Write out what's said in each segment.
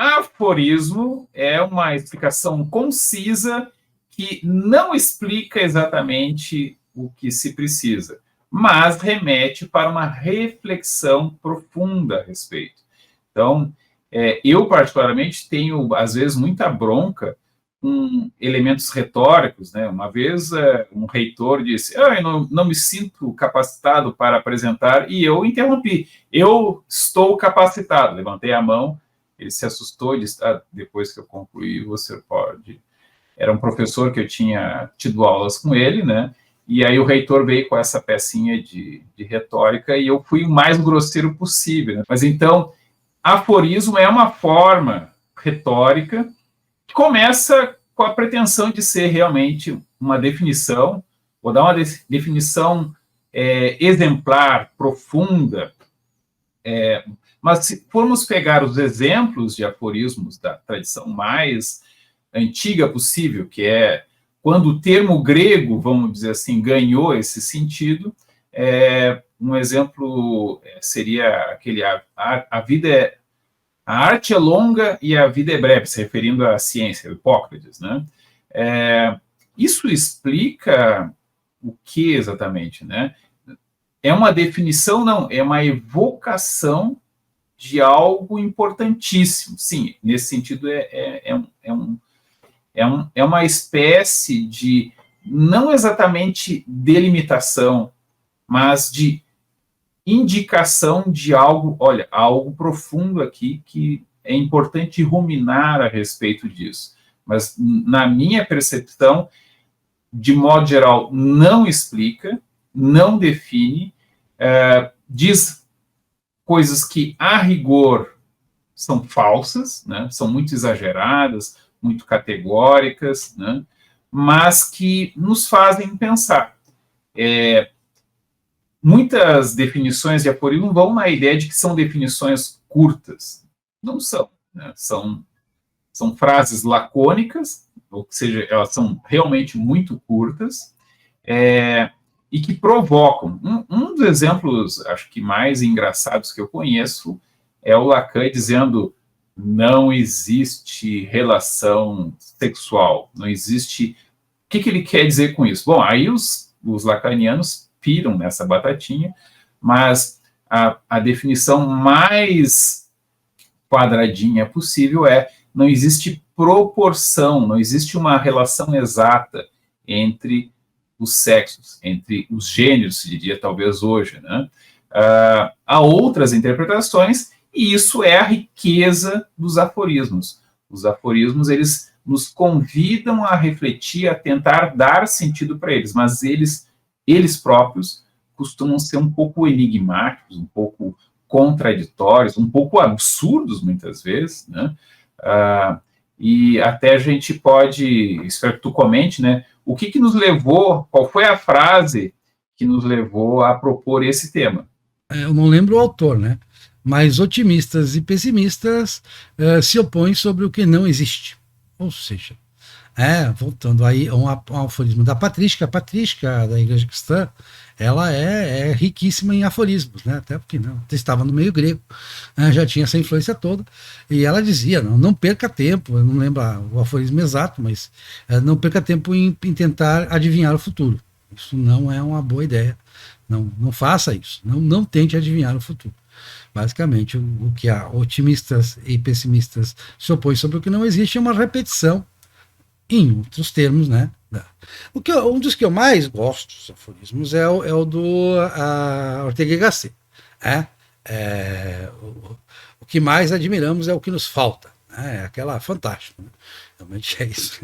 aforismo é uma explicação concisa que não explica exatamente o que se precisa, mas remete para uma reflexão profunda a respeito. Então, eu particularmente tenho, às vezes, muita bronca com elementos retóricos, né? Uma vez um reitor disse, eu não me sinto capacitado para apresentar, e eu interrompi, eu estou capacitado, levantei a mão, ele se assustou e disse, depois que eu concluí, você pode... Era um professor que eu tinha tido aulas com ele, né? E aí o reitor veio com essa pecinha de retórica e eu fui o mais grosseiro possível, né? Mas então, aforismo é uma forma retórica que começa com a pretensão de ser realmente uma definição, vou dar uma definição exemplar, profunda, mas se formos pegar os exemplos de aforismos da tradição mais antiga possível, que é quando o termo grego, vamos dizer assim, ganhou esse sentido, um exemplo seria aquele, a vida a arte é longa e a vida é breve, se referindo à ciência, Hipócrates, né? Isso explica o que exatamente, né? É uma definição, não, é uma evocação de algo importantíssimo. Sim, nesse sentido é uma espécie de, não exatamente delimitação, mas de indicação de algo, olha, algo profundo aqui que é importante ruminar a respeito disso. Mas, na minha percepção, de modo geral, não explica, não define, diz coisas que, a rigor, são falsas, né? São muito exageradas, muito categóricas, né? Mas que nos fazem pensar. Muitas definições de aforismo vão na ideia de que são definições curtas. Não são, né? São frases lacônicas, ou seja, elas são realmente muito curtas, e que provocam. Um dos exemplos, acho que mais engraçados que eu conheço, é o Lacan dizendo não existe relação sexual, não existe... O que ele quer dizer com isso? Bom, aí os lacanianos piram nessa batatinha, mas a definição mais quadradinha possível não existe proporção, não existe uma relação exata entre os sexos, entre os gêneros, se diria talvez hoje, né? Há outras interpretações, e isso é a riqueza dos aforismos. Os aforismos, eles nos convidam a refletir, a tentar dar sentido para eles, mas eles próprios costumam ser um pouco enigmáticos, um pouco contraditórios, um pouco absurdos, muitas vezes, né? E até a gente pode, espero que tu comente, né? O que nos levou, qual foi a frase que nos levou a propor esse tema? Eu não lembro o autor, né? Mas otimistas e pessimistas se opõem sobre o que não existe. Ou seja, voltando aí a um aforismo da patrística, a patrística da Igreja Cristã, ela é riquíssima em aforismos, né? Até porque não, estava no meio grego, já tinha essa influência toda, e ela dizia, não perca tempo, eu não lembro o aforismo exato, mas não perca tempo em tentar adivinhar o futuro. Isso não é uma boa ideia, não faça isso, não tente adivinhar o futuro. Basicamente, o que há otimistas e pessimistas se opõem sobre o que não existe é uma repetição em outros termos, né? Um dos que eu mais gosto dos aforismos é o do Ortega y Gasset. O que mais admiramos é o que nos falta. É aquela fantástica. Né? Realmente é isso.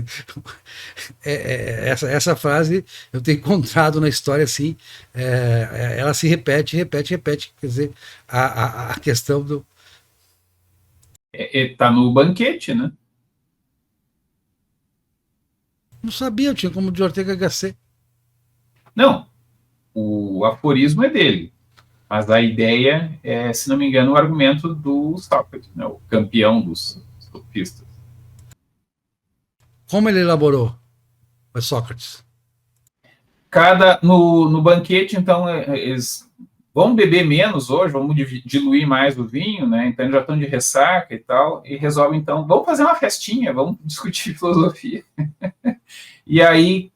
Essa frase eu tenho encontrado na história assim. Ela se repete. Quer dizer, a questão do. Está no banquete, né? Não sabia, eu tinha como de Ortega y Gasset. Não, o aforismo é dele, mas a ideia é, se não me engano, o argumento do Sócrates, né, o campeão dos sofistas. Como ele elaborou Sócrates? No banquete, então, eles vamos beber menos hoje, vamos diluir mais o vinho, né? Então, eles já estão de ressaca e tal, e resolvem, então, vamos fazer uma festinha, vamos discutir filosofia. E aí,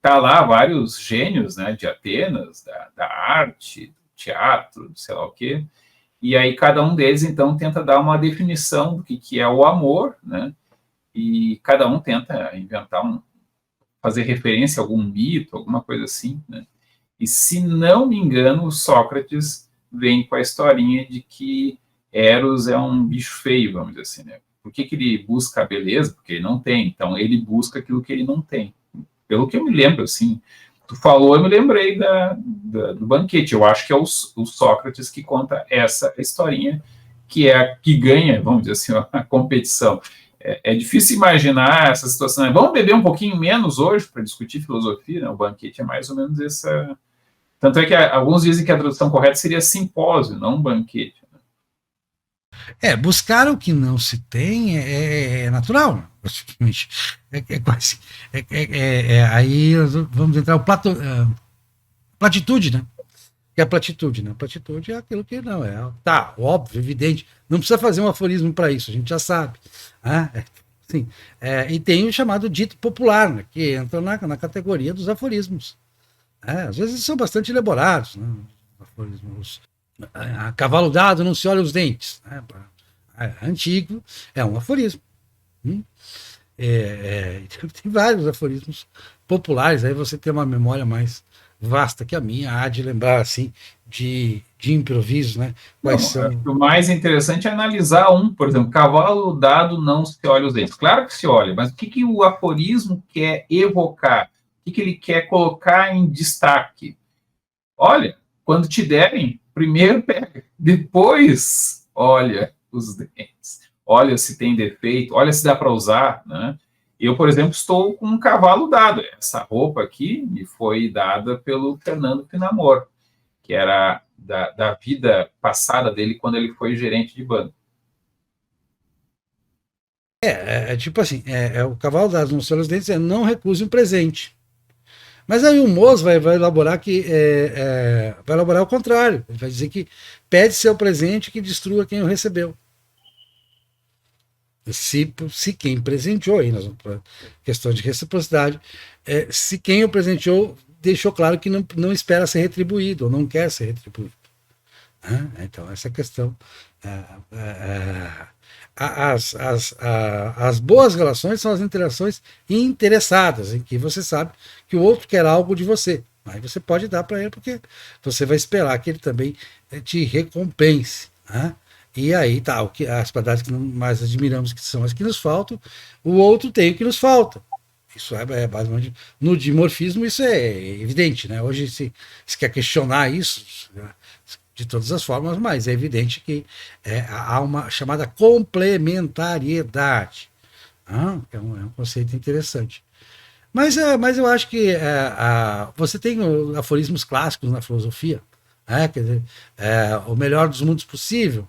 tá lá vários gênios, né, de Atenas, da arte, do teatro, sei lá o quê, e aí cada um deles, então, tenta dar uma definição do que é o amor, né, e cada um tenta inventar fazer referência a algum mito, alguma coisa assim, né, e se não me engano, o Sócrates vem com a historinha de que Eros é um bicho feio, vamos dizer assim, né, por que ele busca a beleza? Porque ele não tem, então ele busca aquilo que ele não tem. Pelo que eu me lembro, assim, tu falou, eu me lembrei do banquete. Eu acho que é o Sócrates que conta essa historinha, que é a que ganha, vamos dizer assim, a competição. É difícil imaginar essa situação, né? Vamos beber um pouquinho menos hoje para discutir filosofia, né? O banquete é mais ou menos essa. Tanto é que alguns dizem que a tradução correta seria simpósio, não um banquete. Buscar o que não se tem é natural, praticamente. Quase. Aí vamos entrar o platitude, né? Que é a platitude, né? Platitude é aquilo que não é. Tá, óbvio, evidente. Não precisa fazer um aforismo para isso, a gente já sabe. Sim. E tem o chamado dito popular, né? Que entra na categoria dos aforismos. Às vezes são bastante elaborados, né? Aforismos. A cavalo dado não se olha os dentes. Né? Antigo, é um aforismo. Tem vários aforismos populares, aí você tem uma memória mais vasta que a minha, há de lembrar assim de improviso, né? Quais são? O mais interessante é analisar por exemplo, cavalo dado não se olha os dentes. Claro que se olha, mas o que o aforismo quer evocar? O que ele quer colocar em destaque? Olha, quando te derem, primeiro pega, depois olha os dentes, olha se tem defeito, olha se dá para usar, né? Eu, por exemplo, estou com um cavalo dado. Essa roupa aqui me foi dada pelo Fernando Finamor, que era da vida passada dele quando ele foi gerente de banco. Tipo assim, o cavalo dado nos seus dentes não recuse um presente. Mas aí o Moço vai elaborar vai elaborar o contrário. Ele vai dizer que pede seu presente que destrua quem o recebeu. Se quem presenteou, aí nós vamos para questão de reciprocidade, se quem o presenteou deixou claro que não espera ser retribuído, ou não quer ser retribuído. Então, essa questão. As boas relações são as interações interessadas, em que você sabe que o outro quer algo de você. Aí você pode dar para ele, porque você vai esperar que ele também te recompense. E aí tá, as qualidades que mais admiramos, que são as que nos faltam, o outro tem o que nos falta. Isso é basicamente. No dimorfismo, isso é evidente, né? Hoje se quer questionar isso de todas as formas, mas é evidente que há uma chamada complementariedade. É um conceito interessante. Mas eu acho que você tem aforismos clássicos na filosofia, quer dizer, o melhor dos mundos possível,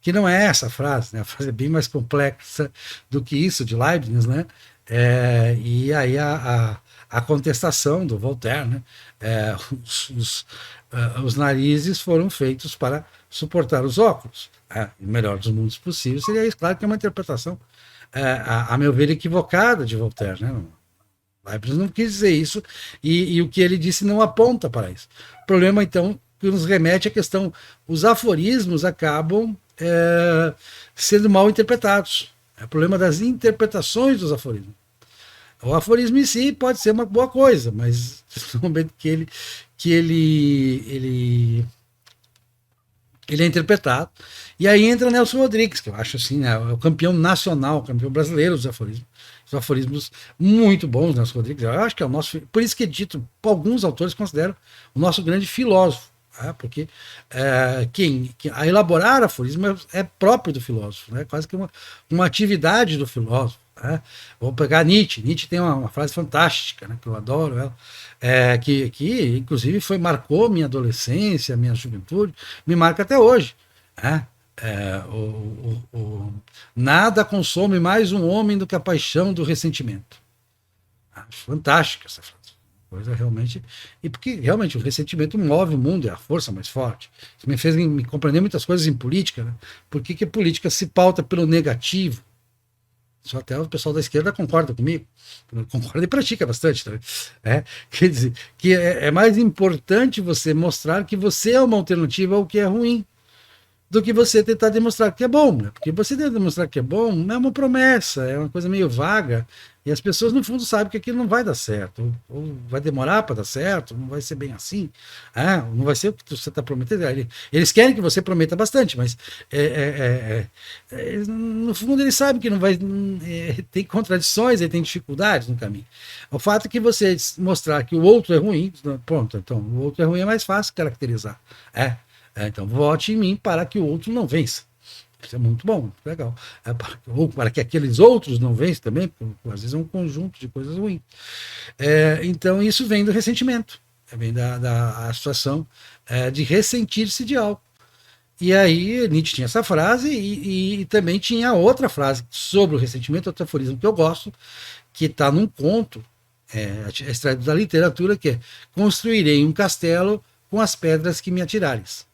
que não é essa frase, né? A frase é bem mais complexa do que isso, de Leibniz, né? E aí a contestação do Voltaire, né? Os narizes foram feitos para suportar os óculos. O melhor dos mundos possíveis seria isso. Claro que é uma interpretação, a meu ver, equivocada de Voltaire, né? Leibniz não quis dizer isso, e o que ele disse não aponta para isso. O problema, então, que nos remete à questão, os aforismos acabam sendo mal interpretados. É o problema das interpretações dos aforismos. O aforismo em si pode ser uma boa coisa, mas no momento que ele é interpretado. E aí entra Nelson Rodrigues, que eu acho assim, né, o campeão nacional, o campeão brasileiro dos aforismos. Os aforismos muito bons, Nelson Rodrigues. Eu acho que é o nosso. Por isso que é dito, alguns autores consideram o nosso grande filósofo. Porque a elaborar aforismo é próprio do filósofo, né? Quase que uma atividade do filósofo. Vou pegar Nietzsche. Nietzsche tem uma frase fantástica, né, que eu adoro ela, que inclusive marcou minha adolescência, minha juventude, me marca até hoje. Nada consome mais um homem do que a paixão do ressentimento. Acho fantástica essa frase. Coisa realmente. E porque realmente o ressentimento move o mundo, é a força mais forte. Isso me fez me compreender muitas coisas em política, né? Por que a política se pauta pelo negativo? Só até o pessoal da esquerda concorda comigo. Concorda e pratica bastante. Tá? Quer dizer, que é mais importante você mostrar que você é uma alternativa ao que é ruim, do que você tentar demonstrar que é bom, né? Porque você tentar demonstrar que é bom é uma promessa, é uma coisa meio vaga, e as pessoas no fundo sabem que aquilo não vai dar certo, ou vai demorar para dar certo, não vai ser bem assim, não vai ser o que você está prometendo. Eles querem que você prometa bastante, mas no fundo eles sabem que não vai, tem contradições, tem dificuldades no caminho. O fato é que você mostrar que o outro é ruim, pronto, então o outro é ruim é mais fácil caracterizar, então, vote em mim para que o outro não vença. Isso é muito bom, muito legal. Ou para que aqueles outros não vençam também, porque às vezes é um conjunto de coisas ruins. Então, isso vem do ressentimento, vem da situação de ressentir-se de algo. E aí, Nietzsche tinha essa frase e também tinha outra frase sobre o ressentimento, outro aforismo que eu gosto, que está num conto, extraído da literatura, que é: construirei um castelo com as pedras que me atirares.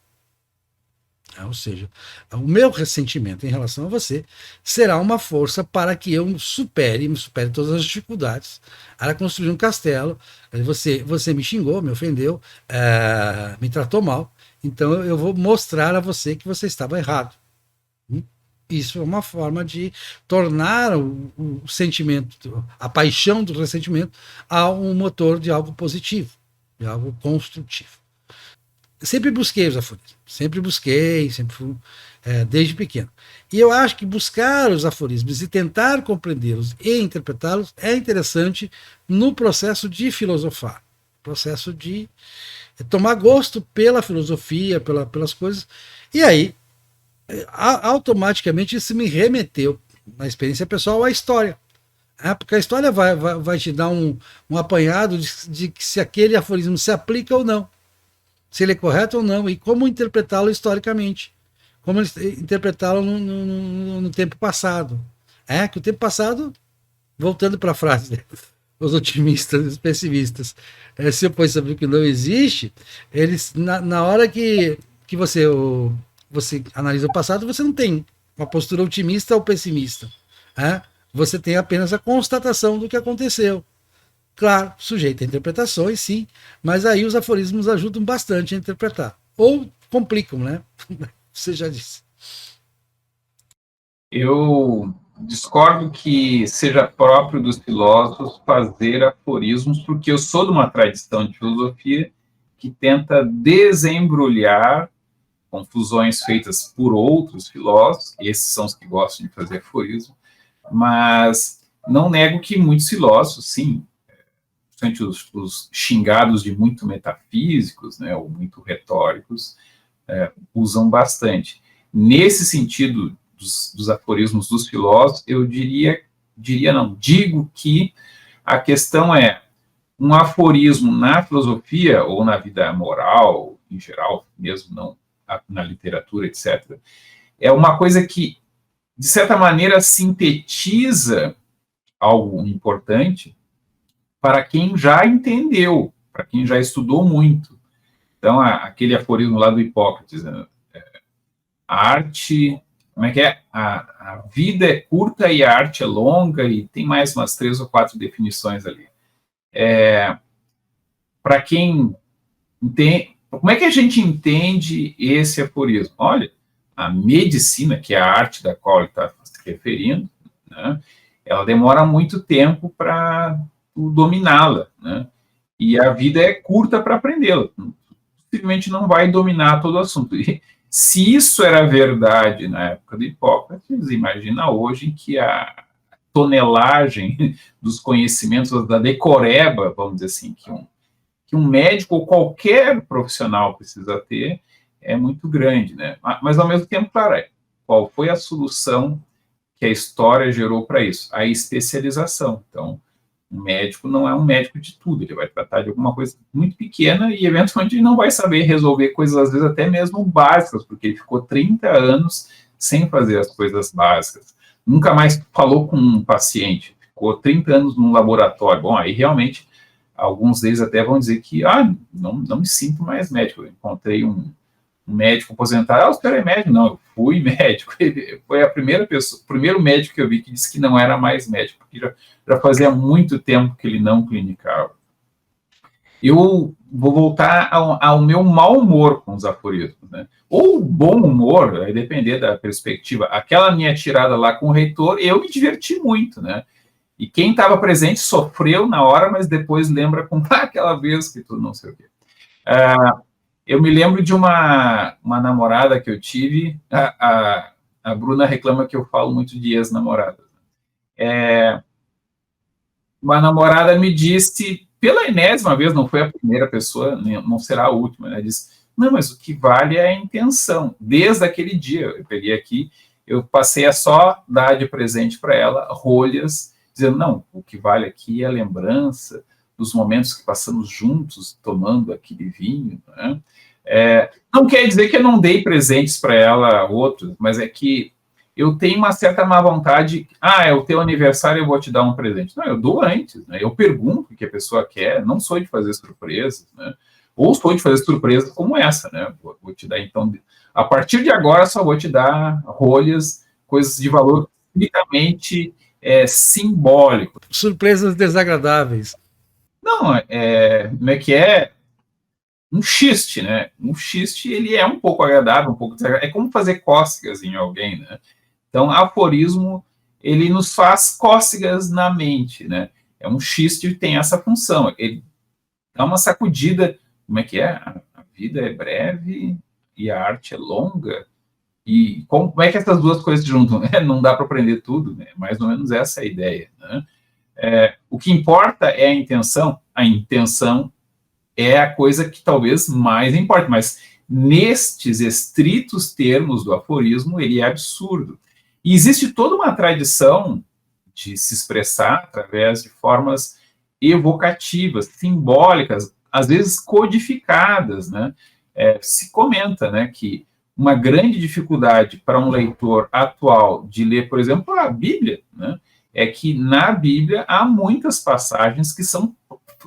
Ou seja, o meu ressentimento em relação a você será uma força para que eu supere todas as dificuldades, para construir um castelo. Você me xingou, me ofendeu, me tratou mal, então eu vou mostrar a você que você estava errado. Isso é uma forma de tornar o sentimento, a paixão do ressentimento, a um motor de algo positivo, de algo construtivo. Sempre busquei os aforismos, sempre fui, desde pequeno. E eu acho que buscar os aforismos e tentar compreendê-los e interpretá-los é interessante no processo de filosofar, processo de tomar gosto pela filosofia, pelas coisas. E aí, automaticamente, isso me remeteu, na experiência pessoal, à história. Porque a história vai te dar um apanhado de se aquele aforismo se aplica ou não, se ele é correto ou não, e como interpretá-lo historicamente, como interpretá-lo no tempo passado. Que o tempo passado, voltando para a frase, os otimistas e os pessimistas se opõem sobre o que não existe, eles, na hora que você analisa o passado, você não tem uma postura otimista ou pessimista. Você tem apenas a constatação do que aconteceu. Claro, sujeito a interpretações, sim, mas aí os aforismos ajudam bastante a interpretar. Ou complicam, né? Você já disse. Eu discordo que seja próprio dos filósofos fazer aforismos, porque eu sou de uma tradição de filosofia que tenta desembrulhar confusões feitas por outros filósofos, esses são os que gostam de fazer aforismo, mas não nego que muitos filósofos, sim, os xingados de muito metafísicos, né, ou muito retóricos, usam bastante. Nesse sentido dos aforismos dos filósofos, eu digo que a questão é um aforismo na filosofia ou na vida moral, em geral, mesmo não na literatura, etc., é uma coisa que, de certa maneira, sintetiza algo importante para quem já entendeu, para quem já estudou muito. Então, aquele aforismo lá do Hipócrates, né? A arte, como é que é? A vida é curta e a arte é longa, e tem mais umas 3 ou 4 definições ali. Para quem entende, como é que a gente entende esse aforismo? Olha, a medicina, que é a arte da qual ele está se referindo, né, ela demora muito tempo para dominá-la, né? E a vida é curta para aprendê-la. Possivelmente não vai dominar todo o assunto. E se isso era verdade na época do Hipócrates, imagina hoje em que a tonelagem dos conhecimentos da decoreba, vamos dizer assim, que um médico ou qualquer profissional precisa ter, é muito grande, né? Mas, ao mesmo tempo, claro, qual foi a solução que a história gerou para isso? A especialização. Então, um médico não é um médico de tudo, ele vai tratar de alguma coisa muito pequena e, eventualmente, ele não vai saber resolver coisas, às vezes, até mesmo básicas, porque ele ficou 30 anos sem fazer as coisas básicas. Nunca mais falou com um paciente, ficou 30 anos num laboratório. Bom, aí, realmente, alguns deles até vão dizer que não me sinto mais médico. Eu encontrei um médico aposentado. O senhor é médico? Não, eu fui médico. Ele foi a primeira pessoa, o primeiro médico que eu vi que disse que não era mais médico, porque já fazia muito tempo que ele não clinicava. Eu vou voltar ao meu mau humor com os aforismos, né? Ou bom humor, vai depender da perspectiva. Aquela minha tirada lá com o reitor, eu me diverti muito, né? E quem estava presente sofreu na hora, mas depois lembra com aquela vez que tu não sei o quê. Eu me lembro de uma namorada que eu tive, a Bruna reclama que eu falo muito de ex-namorada. Uma namorada me disse, pela enésima vez, não foi a primeira pessoa, não será a última, né? Disse, não, mas o que vale é a intenção. Desde aquele dia, eu peguei aqui, eu passei a só dar de presente para ela rolhas, dizendo, não, o que vale aqui é a lembrança dos momentos que passamos juntos, tomando aquele vinho, né? Não quer dizer que eu não dei presentes para ela, outros, mas é que eu tenho uma certa má vontade, é o teu aniversário, eu vou te dar um presente. Não, eu dou antes, né? Eu pergunto o que a pessoa quer, não sou de fazer surpresas, né? Ou sou de fazer surpresas como essa, né? Vou te dar, então, a partir de agora, só vou te dar rolhas, coisas de valor estritamente simbólico. Surpresas desagradáveis. Não, como é que é? Um xiste, né? Um xiste, ele é um pouco agradável, um pouco desagradável. É como fazer cócegas em alguém, né? Então, aforismo, ele nos faz cócegas na mente, né? Um xiste tem essa função. Ele dá uma sacudida. Como é que é? A vida é breve e a arte é longa. E como é que essas duas coisas se juntam? Não dá para aprender tudo, né? Mais ou menos essa é a ideia, né? O que importa é a intenção. A intenção é a coisa que talvez mais importe, mas nestes estritos termos do aforismo, ele é absurdo. E existe toda uma tradição de se expressar através de formas evocativas, simbólicas, às vezes codificadas, né? Se comenta, né, que uma grande dificuldade para um leitor atual de ler, por exemplo, a Bíblia, né, é que na Bíblia há muitas passagens que são,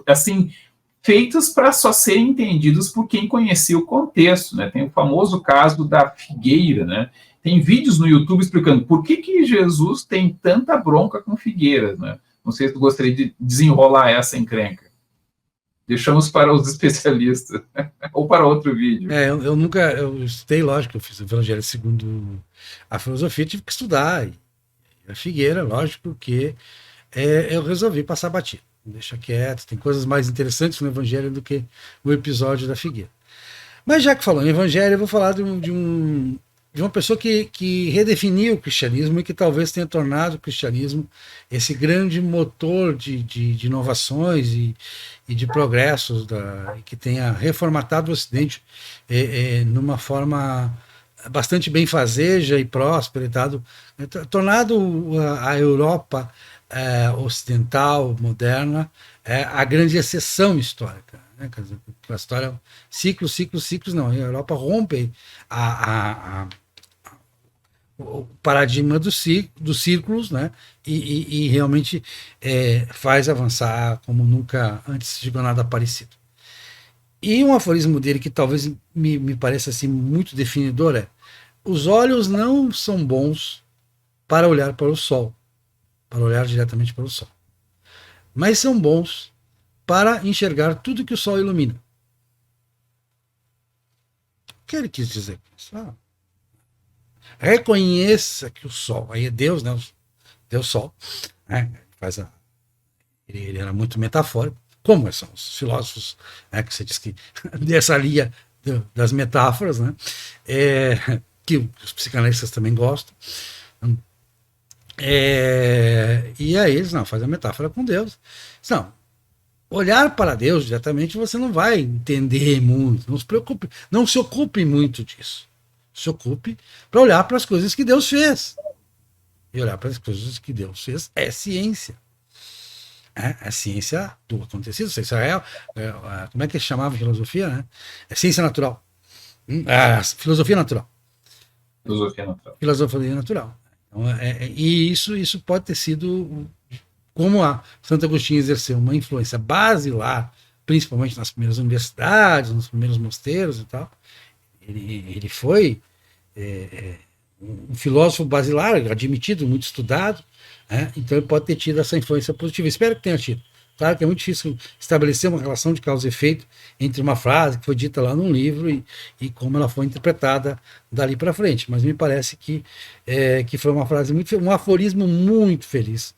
assim, feitas para só serem entendidos por quem conhecia o contexto, né? Tem o famoso caso da figueira, né? Tem vídeos no YouTube explicando por que Jesus tem tanta bronca com figueiras, né? Não sei se tu gostaria de desenrolar essa encrenca. Deixamos para os especialistas, ou para outro vídeo. Eu estudei, lógico, eu fiz o Evangelho segundo a filosofia, tive que estudar. E a figueira, lógico que eu resolvi passar batido. Deixa quieto, tem coisas mais interessantes no Evangelho do que o episódio da figueira. Mas já que falou em Evangelho, eu vou falar de uma pessoa que redefiniu o cristianismo e que talvez tenha tornado o cristianismo esse grande motor de inovações e de progressos, e que tenha reformatado o Ocidente numa forma bastante benfazeja e próspera, tornado a Europa ocidental, moderna, a grande exceção histórica. Né? Quer dizer, a história, ciclos, não. A Europa rompe o paradigma dos círculos, né? E realmente faz avançar como nunca antes chegou nada parecido. E um aforismo dele que talvez me pareça assim, muito definidor é: os olhos não são bons para olhar para o sol, para olhar diretamente para o sol, mas são bons para enxergar tudo que o sol ilumina. O que ele quis dizer com isso? Reconheça que o sol, aí é Deus, né? Deus Sol, né? Ele era muito metafórico, como são os filósofos, né? Que você diz que dessa linha das metáforas, né? Que os psicanalistas também gostam. E aí eles fazem a metáfora com Deus. Não, olhar para Deus diretamente você não vai entender muito, não se preocupe, não se ocupe muito disso. Se ocupe para olhar para as coisas que Deus fez. E olhar para as coisas que Deus fez é ciência. É ciência do acontecido. Ciência real. Como é que se chamava filosofia? Né? É ciência natural. Filosofia natural. Filosofia natural. Filosofia natural. Então, e isso pode ter sido como a Santo Agostinho exerceu uma influência basilar, principalmente nas primeiras universidades, nos primeiros mosteiros e tal, ele foi um filósofo basilar, admitido, muito estudado, né? Então ele pode ter tido essa influência positiva. Espero que tenha tido. Claro que é muito difícil estabelecer uma relação de causa e efeito entre uma frase que foi dita lá num livro e como ela foi interpretada dali para frente, mas me parece que foi uma frase um aforismo muito feliz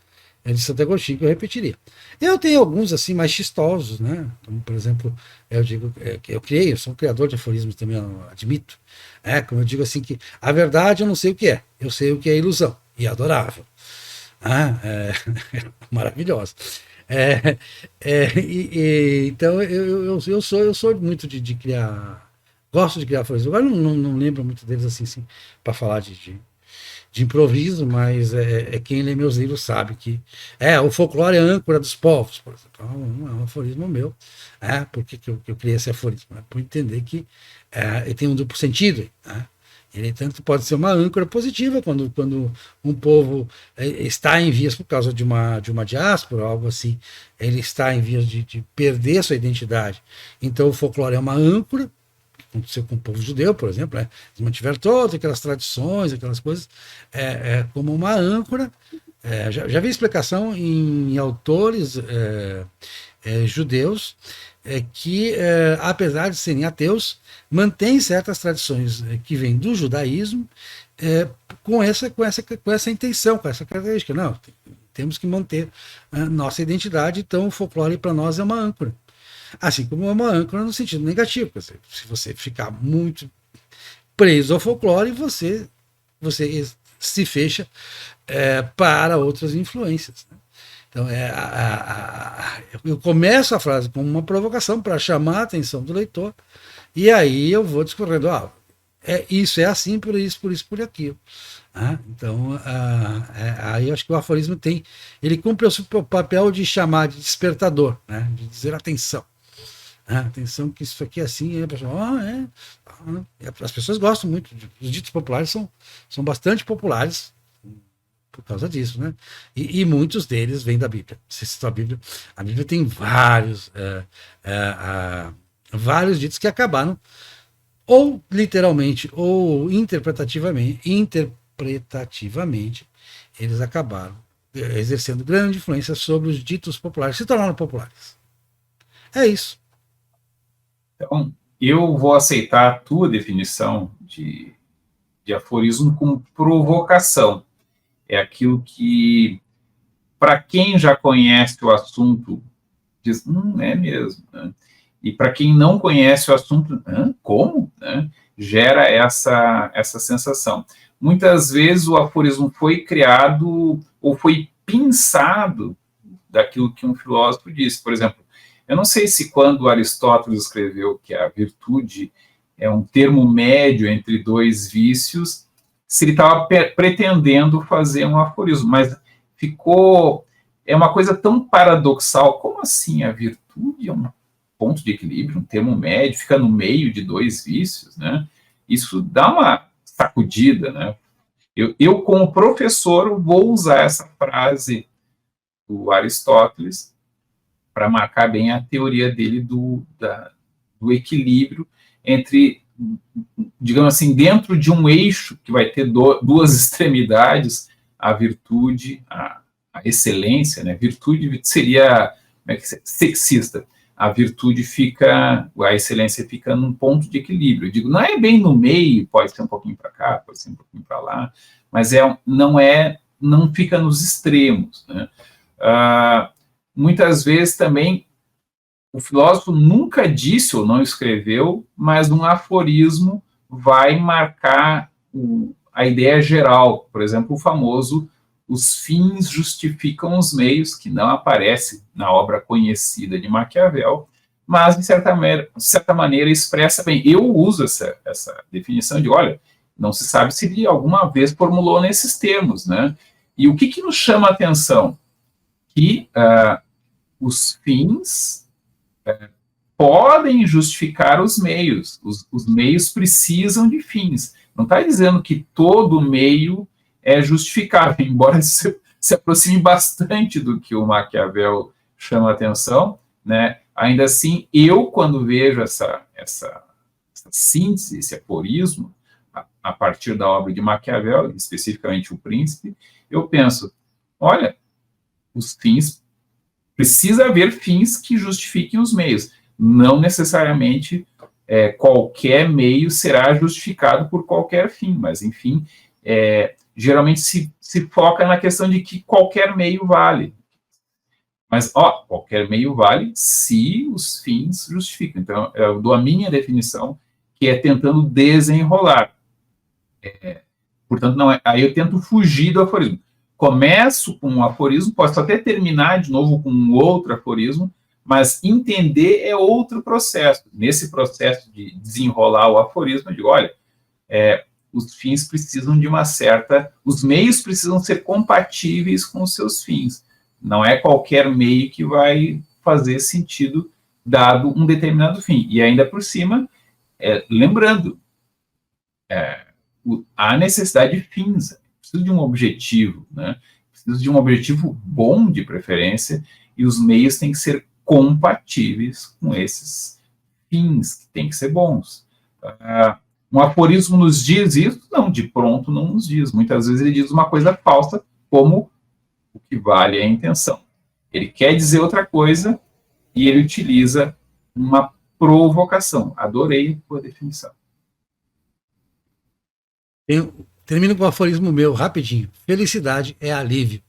de Santo Agostinho, que eu repetiria. Eu tenho alguns assim mais chistosos, né? Como, por exemplo, eu digo que eu sou um criador de aforismos também, eu admito. Como eu digo assim, que a verdade eu não sei o que é, eu sei o que é ilusão, e é adorável. Maravilhosa. Então eu sou muito de criar, gosto de criar aforismos. Agora não lembro muito deles assim para falar de improviso, mas quem lê meus livros sabe que o folclore é a âncora dos povos, por exemplo. É um aforismo meu. Por que eu criei esse aforismo? Por entender que ele tem um duplo sentido. Ele tanto pode ser uma âncora positiva quando um povo está em vias, por causa de uma diáspora, algo assim, ele está em vias de perder sua identidade. Então o folclore é uma âncora, aconteceu com o povo judeu, por exemplo, eles mantiveram todas aquelas tradições, aquelas coisas, como uma âncora. Já vi explicação em autores judeus que, apesar de serem ateus, mantêm certas tradições que vêm do judaísmo com essa intenção, com essa característica. Não, temos que manter a nossa identidade, então o folclore para nós é uma âncora. Assim como é uma âncora no sentido negativo. Quer dizer, se você ficar muito preso ao folclore, você se fecha para outras influências. Né? Então, eu começo a frase como uma provocação para chamar a atenção do leitor, e aí eu vou discorrendo, isso é assim, por isso, por aquilo. Então, aí eu acho que o aforismo ele cumpre o seu papel de chamar, de despertador, né? De dizer atenção. Atenção que isso aqui é assim, e a pessoa, as pessoas gostam muito, os ditos populares são bastante populares por causa disso, né? E muitos deles vêm da Bíblia. Se citou a Bíblia tem vários ditos que acabaram, ou literalmente, ou interpretativamente, eles acabaram exercendo grande influência sobre os ditos populares, se tornaram populares. É isso. Então, eu vou aceitar a tua definição de aforismo como provocação. É aquilo que, para quem já conhece o assunto, diz, é mesmo. Né? E para quem não conhece o assunto, como? Né? Gera essa sensação. Muitas vezes o aforismo foi criado ou foi pensado daquilo que um filósofo disse. Por exemplo, eu não sei se quando Aristóteles escreveu que a virtude é um termo médio entre dois vícios, se ele estava pretendendo fazer um aforismo, mas é uma coisa tão paradoxal. Como assim a virtude é um ponto de equilíbrio, um termo médio, fica no meio de dois vícios, né? Isso dá uma sacudida, né? Eu como professor, vou usar essa frase do Aristóteles para marcar bem a teoria dele do equilíbrio entre, digamos assim, dentro de um eixo que vai ter duas extremidades, a virtude, a excelência, né? Virtude seria sexista. A excelência fica num ponto de equilíbrio. Eu digo, não é bem no meio, pode ser um pouquinho para cá, pode ser um pouquinho para lá, mas não fica nos extremos, né? Muitas vezes também o filósofo nunca disse ou não escreveu, mas um aforismo vai marcar a ideia geral. Por exemplo, o famoso os fins justificam os meios, que não aparece na obra conhecida de Maquiavel, mas, de certa maneira, expressa bem. Eu uso essa definição de, olha, não se sabe se ele alguma vez formulou nesses termos, né? E o que nos chama a atenção? Que os fins podem justificar os meios. Os meios precisam de fins. Não está dizendo que todo meio é justificável, embora se aproxime bastante do que o Maquiavel chama a atenção, né? Ainda assim, eu, quando vejo essa síntese, esse aforismo, a partir da obra de Maquiavel, especificamente O Príncipe, eu penso, olha, os fins, precisa haver fins que justifiquem os meios. Não necessariamente qualquer meio será justificado por qualquer fim, mas, enfim, geralmente se foca na questão de que qualquer meio vale. Mas, qualquer meio vale se os fins justificam. Então, eu dou a minha definição, que é tentando desenrolar. Portanto, não aí eu tento fugir do aforismo. Começo com um aforismo, posso até terminar de novo com um outro aforismo, mas entender é outro processo. Nesse processo de desenrolar o aforismo, eu digo, olha, os fins precisam de uma certa... Os meios precisam ser compatíveis com os seus fins. Não é qualquer meio que vai fazer sentido dado um determinado fim. E ainda por cima, lembrando, há necessidade de fins, preciso de um objetivo, né? Preciso de um objetivo bom de preferência, e os meios têm que ser compatíveis com esses fins, que têm que ser bons. Um aforismo nos diz isso? Não, de pronto não nos diz. Muitas vezes ele diz uma coisa falsa, como o que vale é a intenção. Ele quer dizer outra coisa e ele utiliza uma provocação. Adorei a tua definição. Termino com um aforismo meu, rapidinho. Felicidade é alívio.